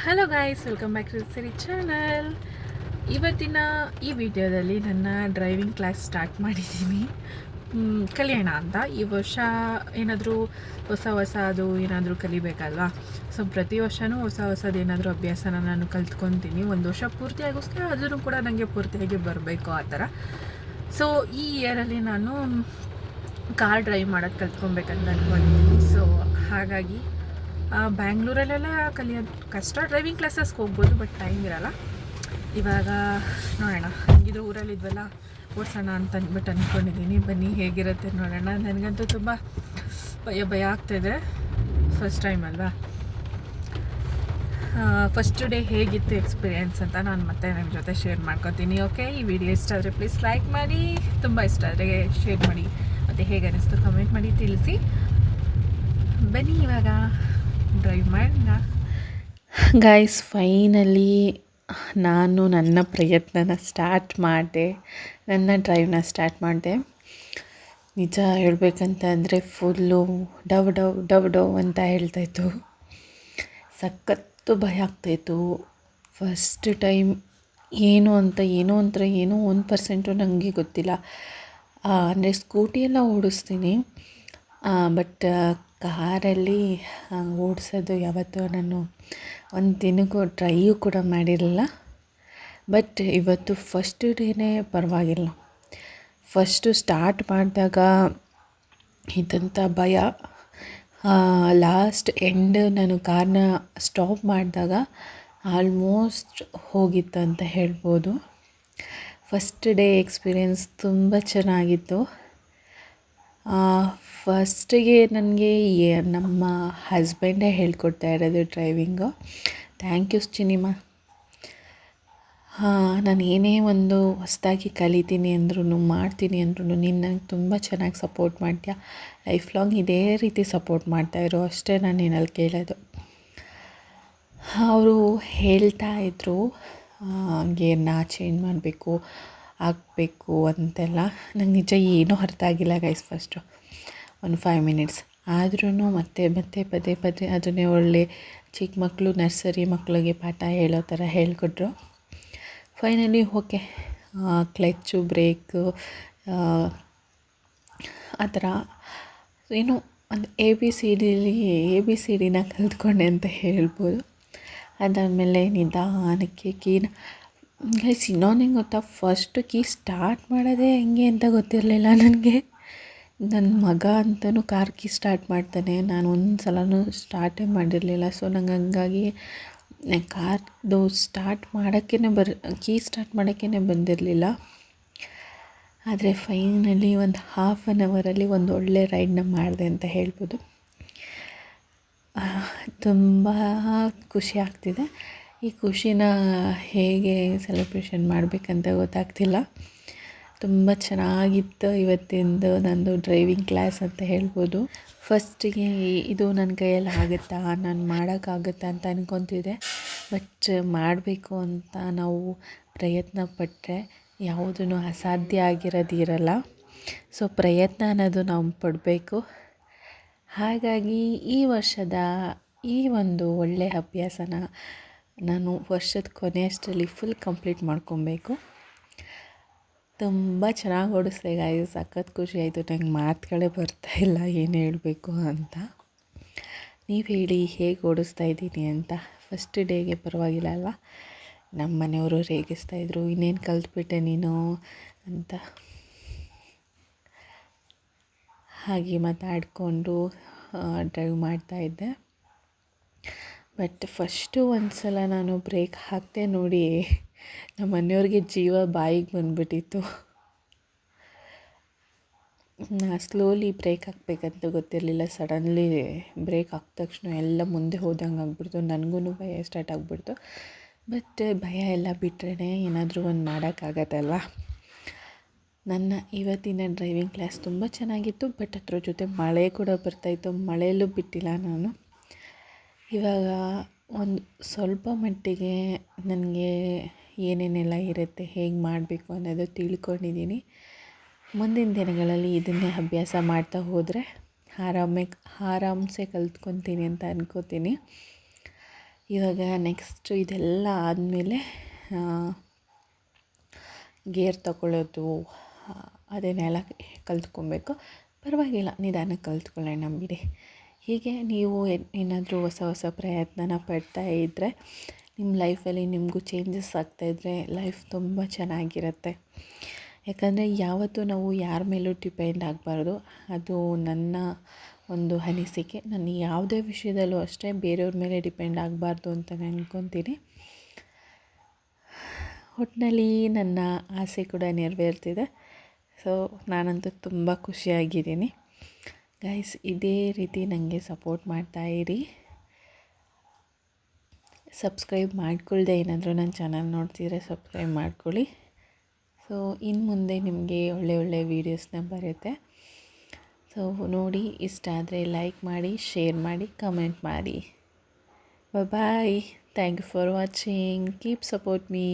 Hello guys, welcome back to Siri channel. ಇವತ್ತಿನ ಈ ವಿಡಿಯೋದಲ್ಲಿ ನನ್ನ ಡ್ರೈವಿಂಗ್ ಕ್ಲಾಸ್ ಸ್ಟಾರ್ಟ್ ಮಾಡಿದ್ದೀನಿ. ಕಲಿಯೋಣ ಅಂತ. ಈ ವರ್ಷ ಏನಾದರೂ ಹೊಸದು ಏನಾದರೂ ಕಲಿಬೇಕಲ್ವಾ. ಸೊ ಪ್ರತಿ ವರ್ಷವೂ ಹೊಸದು ಏನಾದರೂ ಅಭ್ಯಾಸನ ನಾನು ಕಲ್ತ್ಕೊತೀನಿ. ಒಂದು ವರ್ಷ ಪೂರ್ತಿಯಾಗೋಸ್ಕರ ಅದನ್ನು ಕೂಡ ನನಗೆ ಪೂರ್ತಿಯಾಗಿ ಬರಬೇಕು ಆ ಥರ. ಸೊ ಈ ಇಯರಲ್ಲಿ ನಾನು ಕಾರ್ ಡ್ರೈವ್ ಮಾಡೋದು ಕಲ್ತ್ಕೊಬೇಕಂತ ಅಂದ್ಕೊಂಡಿದ್ದೀನಿ. ಸೊ ಹಾಗಾಗಿ ಬ್ಯಾಂಗ್ಳೂರಲ್ಲೆಲ್ಲ ಕಲಿಯೋದು ಕಷ್ಟ. ಡ್ರೈವಿಂಗ್ ಕ್ಲಾಸಸ್ಗೆ ಹೋಗ್ಬೋದು, ಬಟ್ ಟೈಮ್ ಇರೋಲ್ಲ. ಇವಾಗ ನೋಡೋಣ, ಹಂಗಿದ್ರೆ ಊರಲ್ಲಿದ್ವಲ್ಲ ಓಡಿಸೋಣ ಅಂತ ಅಂದ್ಬಿಟ್ಟು ಅಂದ್ಕೊಂಡಿದ್ದೀನಿ. ಬನ್ನಿ ಹೇಗಿರುತ್ತೆ ನೋಡೋಣ. ನನಗಂತೂ ತುಂಬ ಭಯ ಆಗ್ತಾಯಿದೆ, ಫಸ್ಟ್ ಟೈಮ್ ಅಲ್ವಾ. ಫಸ್ಟ್ ಡೇ ಹೇಗಿತ್ತು ಎಕ್ಸ್ಪೀರಿಯೆನ್ಸ್ ಅಂತ ನಾನು ಮತ್ತೆ ನಿಮ್ಮ ಜೊತೆ ಶೇರ್ ಮಾಡ್ಕೊತೀನಿ. ಓಕೆ, ಈ ವಿಡಿಯೋ ಇಷ್ಟ ಆದರೆ ಪ್ಲೀಸ್ ಲೈಕ್ ಮಾಡಿ, ತುಂಬ ಇಷ್ಟ ಆದರೆ ಶೇರ್ ಮಾಡಿ, ಮತ್ತು ಹೇಗೆ ಅನ್ನಿಸ್ತು ಕಮೆಂಟ್ ಮಾಡಿ ತಿಳಿಸಿ. ಬನ್ನಿ ಇವಾಗ ಡ್ರೈವ್ ಮಾಡೋಣ. ಗೈಸ್, ಫೈನಲಿ ನಾನು ನನ್ನ ಪ್ರಯತ್ನನ ಸ್ಟಾರ್ಟ್ ಮಾಡಿದೆ, ನನ್ನ ಡ್ರೈವ್ನ ಸ್ಟಾರ್ಟ್ ಮಾಡಿದೆ. ನಿಜ ಹೇಳಬೇಕಂತ ಅಂದರೆ ಫುಲ್ಲು ಡವ್ ಡವ್ ಡವ್ ಡವ್ ಅಂತ ಹೇಳ್ತಾಯಿತ್ತು. ಸಖತ್ತು ಭಯ ಆಗ್ತಾಯಿತ್ತು. ಫಸ್ಟ್ ಟೈಮ್ ಏನೋ 1% ನನಗೆ ಗೊತ್ತಿಲ್ಲ. ಅಂದರೆ ಸ್ಕೂಟಿಯೆಲ್ಲ ಓಡಿಸ್ತೀನಿ, ಬಟ್ ಕಾರಲ್ಲಿ ಓಡಿಸೋದು ಯಾವತ್ತೂ ನಾನು ಒಂದು ದಿನಕ್ಕೂ ಟ್ರೈಯೂ ಕೂಡ ಮಾಡಿರಲಿಲ್ಲ. ಬಟ್ ಇವತ್ತು ಫಸ್ಟ್ ಡೇನೇ ಪರವಾಗಿಲ್ಲ. ಫಸ್ಟು ಸ್ಟಾರ್ಟ್ ಮಾಡಿದಾಗ ಇದ್ದಂಥ ಭಯ, ಲಾಸ್ಟ್ ಎಂಡ್ ನಾನು ಕಾರ್ನ ಸ್ಟಾಪ್ ಮಾಡಿದಾಗ ಆಲ್ಮೋಸ್ಟ್ ಹೋಗಿತ್ತು ಅಂತ ಹೇಳ್ಬೋದು. ಫಸ್ಟ್ ಡೇ ಎಕ್ಸ್ಪೀರಿಯೆನ್ಸ್ ತುಂಬ ಚೆನ್ನಾಗಿತ್ತು. ಫಸ್ಟಿಗೆ ನನಗೆ ನಮ್ಮ ಹಸ್ಬೆಂಡೇ ಹೇಳ್ಕೊಡ್ತಾ ಇರೋದು ಡ್ರೈವಿಂಗು. Thank you ಚಿನಿಮಾ. ನಾನು ಏನೇ ಒಂದು ಹೊಸದಾಗಿ ಕಲಿತೀನಿ ಅಂದ್ರೂ, ಮಾಡ್ತೀನಿ ಅಂದ್ರೂ ನೀನು ನನಗೆ ತುಂಬ ಚೆನ್ನಾಗಿ ಸಪೋರ್ಟ್ ಮಾಡ್ತೀಯ. ಲೈಫ್ ಲಾಂಗ್ ಇದೇ ರೀತಿ ಸಪೋರ್ಟ್ ಮಾಡ್ತಾಯಿರೋ, ಅಷ್ಟೇ ನಾನು ನಿನ್ನಲ್ಲಿ ಕೇಳೋದು. ಅವರು ಹೇಳ್ತಾ ಇದ್ದರು ಗೇರ್ನ ಚೇಂಜ್ ಮಾಡಬೇಕು, ಆಗಬೇಕು ಅಂತೆಲ್ಲ. ನಂಗೆ ನಿಜ ಏನೂ ಅರ್ಥ ಆಗಿಲ್ಲ ಗೈಸ್ ಫಸ್ಟು ಒಂದು 5 ಮಿನಿಟ್ಸ್. ಆದ್ರೂ ಮತ್ತೆ ಪದೇ ಅದನ್ನೇ ಒಳ್ಳೆ ಚಿಕ್ಕ ಮಕ್ಕಳು, ನರ್ಸರಿ ಮಕ್ಕಳಿಗೆ ಪಾಠ ಹೇಳೋ ಥರ ಹೇಳ್ಕೊಟ್ರು. ಫೈನಲಿ ಓಕೆ, ಕ್ಲಚ್ಚು, ಬ್ರೇಕು, ಆ ಥರ ಏನು ಒಂದು ಎ ಬಿ ಸಿ ಡಿನ ಕಲ್ತ್ಕೊಂಡೆ ಅಂತ ಹೇಳ್ಬೋದು. ಅದಾದಮೇಲೆ ನಿಧಾನಕ್ಕೆ ಕೀನ ಗೈಸ್, ಇನ್ನೊಂದು ಹೆಂಗೆ ಗೊತ್ತಾ, ಫಸ್ಟು ಕೀ ಸ್ಟಾರ್ಟ್ ಮಾಡೋದೇ ಹೆಂಗೆ ಅಂತ ಗೊತ್ತಿರಲಿಲ್ಲ ನನಗೆ. ನನ್ನ ಮಗ ಅಂತಲೂ ಕಾರ್ ಕೀ ಸ್ಟಾರ್ಟ್ ಮಾಡ್ತಾನೆ, ನಾನು ಒಂದು ಸಲನೂ ಸ್ಟಾರ್ಟೇ ಮಾಡಿರಲಿಲ್ಲ. ಸೊ ನಂಗೆ ಹಂಗಾಗಿ ಕಾರ್ದು ಸ್ಟಾರ್ಟ್ ಮಾಡೋಕ್ಕೇ ಕೀ ಸ್ಟಾರ್ಟ್ ಮಾಡೋಕ್ಕೇ ಬಂದಿರಲಿಲ್ಲ. ಆದರೆ ಫೈನಲಿ ಒಂದು ಹಾಫ್ ಆನ್ ಅವರಲ್ಲಿ ಒಂದು ಒಳ್ಳೆ ರೈಡನ್ನ ಮಾಡಿದೆ ಅಂತ ಹೇಳ್ಬೋದು. ತುಂಬ ಖುಷಿ ಆಗ್ತಿದೆ. ಈ ಖುಷಿನ ಹೇಗೆ ಸೆಲೆಬ್ರೇಷನ್ ಮಾಡಬೇಕಂತ ಗೊತ್ತಾಗ್ತಿಲ್ಲ. ತುಂಬ ಚೆನ್ನಾಗಿತ್ತು ಇವತ್ತಿಂದು ನಂದು ಡ್ರೈವಿಂಗ್ ಕ್ಲಾಸ್ ಅಂತ ಹೇಳ್ಬೋದು. ಫಸ್ಟಿಗೆ ಇದು ನನ್ನ ಕೈಯಲ್ಲಿ ಆಗುತ್ತಾ, ನಾನು ಮಾಡೋಕ್ಕಾಗುತ್ತಾ ಅಂತ ಅನ್ಕೊತಿದ್ದೆ. ಬಟ್ ಮಾಡಬೇಕು ಅಂತ ನಾವು ಪ್ರಯತ್ನ ಪಟ್ಟರೆ ಯಾವುದೂ ಅಸಾಧ್ಯ ಆಗಿರೋದಿರಲ್ಲ. ಸೊ ಪ್ರಯತ್ನ ಅನ್ನೋದು ನಾವು ಪಡಬೇಕು. ಹಾಗಾಗಿ ಈ ವರ್ಷದ ಈ ಒಂದು ಒಳ್ಳೆಯ ಅಭ್ಯಾಸನ ನಾನು ವರ್ಷದ ಕೊನೆಯಷ್ಟರಲ್ಲಿ ಫುಲ್ ಕಂಪ್ಲೀಟ್ ಮಾಡ್ಕೊಬೇಕು. ತುಂಬ ಚೆನ್ನಾಗಿ ಓಡಿಸ್ದೆ ಗಾಯ್ಸ್, ಸಖತ್ ಖುಷಿ ಆಯಿತು. ನಂಗೆ ಮಾತುಗಳೇ ಬರ್ತಾಯಿಲ್ಲ ಏನು ಹೇಳಬೇಕು ಅಂತ. ನೀವು ಹೇಳಿ ಹೇಗೆ ಓಡಿಸ್ತಾ ಇದ್ದೀನಿ ಅಂತ. ಫಸ್ಟ್ ಡೇಗೆ ಪರವಾಗಿಲ್ಲ ಅಲ್ವಾ. ನಮ್ಮ ಮನೆಯವರು ರೇಗಿಸ್ತಾಯಿದ್ರು, ಇನ್ನೇನು ಕಲ್ತ್ಬಿಟ್ಟೆ ನೀನು ಅಂತ. ಹಾಗೆ ಮಾತಾಡಿಕೊಂಡು ಡ್ರೈವ್ ಮಾಡ್ತಾಯಿದ್ದೆ. ಬಟ್ ಫಸ್ಟು ಒಂದು ಸಲ ನಾನು ಬ್ರೇಕ್ ಹಾಕಿದೆ ನೋಡಿ, ನಮ್ಮ ಮನೆಯವ್ರಿಗೆ ಜೀವ ಬಾಯಿಗೆ ಬಂದುಬಿಟ್ಟಿತ್ತು. ಸ್ಲೋಲಿ ಬ್ರೇಕ್ ಹಾಕಬೇಕಂತ ಗೊತ್ತಿರಲಿಲ್ಲ. ಸಡನ್ಲಿ ಬ್ರೇಕ್ ಹಾಕಿದ ತಕ್ಷಣ ಎಲ್ಲ ಮುಂದೆ ಹೋದಂಗೆ ಆಗ್ಬಿಡ್ತು. ನನಗೂ ಭಯ ಸ್ಟಾರ್ಟ್ ಆಗಿಬಿಡ್ತು. ಬಟ್ ಭಯ ಎಲ್ಲ ಬಿಟ್ಟರೆ ಏನಾದರೂ ಒಂದು ಮಾಡೋಕ್ಕಾಗತ್ತಲ್ವ. ನನ್ನ ಇವತ್ತಿನ ಡ್ರೈವಿಂಗ್ ಕ್ಲಾಸ್ ತುಂಬ ಚೆನ್ನಾಗಿತ್ತು. ಬಟ್ ಅದ್ರ ಜೊತೆ ಮಳೆ ಕೂಡ ಬರ್ತಾಯಿತ್ತು. ಮಳೆಯಲ್ಲೂ ಬಿಟ್ಟಿಲ್ಲ ನಾನು. ಇವಾಗ ಒಂದು ಸ್ವಲ್ಪ ಮಟ್ಟಿಗೆ ನನಗೆ ಏನೇನೆಲ್ಲ ಇರುತ್ತೆ, ಹೇಗೆ ಮಾಡಬೇಕು ಅನ್ನೋದು ತಿಳ್ಕೊಂಡಿದ್ದೀನಿ. ಮುಂದಿನ ದಿನಗಳಲ್ಲಿ ಇದನ್ನೇ ಅಭ್ಯಾಸ ಮಾಡ್ತಾ ಹೋದರೆ ಆರಾಮ್ಸೆ ಕಲ್ತ್ಕೊತೀನಿ ಅಂತ ಅನ್ಕೋತೀನಿ. ಇವಾಗ ನೆಕ್ಸ್ಟು ಇದೆಲ್ಲ ಆದಮೇಲೆ ಗೇರ್ ತಗೊಳ್ಳೋದು ಅದನ್ನೆಲ್ಲ ಕಲ್ತ್ಕೊಬೇಕು. ಪರವಾಗಿಲ್ಲ, ನಿಧಾನಕ್ಕೆ ಕಲ್ತ್ಕೊಳ್ಳೋಣ ಬಿಡಿ. ಹೀಗೆ ನೀವು ಏನಾದರೂ ಹೊಸ ಪ್ರಯತ್ನನ ಪಡ್ತಾ ಇದ್ದರೆ ನಿಮ್ಮ ಲೈಫಲ್ಲಿ ನಿಮಗೂ ಚೇಂಜಸ್ ಆಗ್ತಾಯಿದ್ರೆ ಲೈಫ್ ತುಂಬ ಚೆನ್ನಾಗಿರುತ್ತೆ. ಯಾಕಂದರೆ ಯಾವತ್ತೂ ನಾವು ಯಾರ ಮೇಲೂ ಡಿಪೆಂಡ್ ಆಗಬಾರ್ದು. ಅದು ನನ್ನ ಒಂದು ಅನಿಸಿಕೆ. ನಾನು ಯಾವುದೇ ವಿಷಯದಲ್ಲೂ ಅಷ್ಟೇ ಬೇರೆಯವ್ರ ಮೇಲೆ ಡಿಪೆಂಡ್ ಆಗಬಾರ್ದು ಅಂತ ನಾನು ಅಂದ್ಕೊತೀನಿ. ಒಟ್ಟಿನಲ್ಲಿ ನನ್ನ ಆಸೆ ಕೂಡ ನೆರವೇರ್ತಿದೆ. ಸೊ ನಾನಂತೂ ತುಂಬ ಖುಷಿಯಾಗಿದ್ದೀನಿ. ಗೈಸ್, ಇದೇ ರೀತಿ ನನಗೆ ಸಪೋರ್ಟ್ ಮಾಡ್ತಾಯಿರಿ. ಸಬ್ಸ್ಕ್ರೈಬ್ ಮಾಡ್ಕೊಳ್ದೆ ಏನಾದರೂ ನನ್ನ ಚಾನಲ್ ನೋಡ್ತಿದ್ರೆ ಸಬ್ಸ್ಕ್ರೈಬ್ ಮಾಡ್ಕೊಳ್ಳಿ. ಸೊ ಇನ್ನು ಮುಂದೆ ನಿಮಗೆ ಒಳ್ಳೆ ವೀಡಿಯೋಸ್ನ ಬರುತ್ತೆ. ಸೊ ನೋಡಿ, ಇಷ್ಟ ಆದರೆ ಲೈಕ್ ಮಾಡಿ, ಶೇರ್ ಮಾಡಿ, ಕಮೆಂಟ್ ಮಾಡಿ. Bye. Thank you for watching. Keep support me.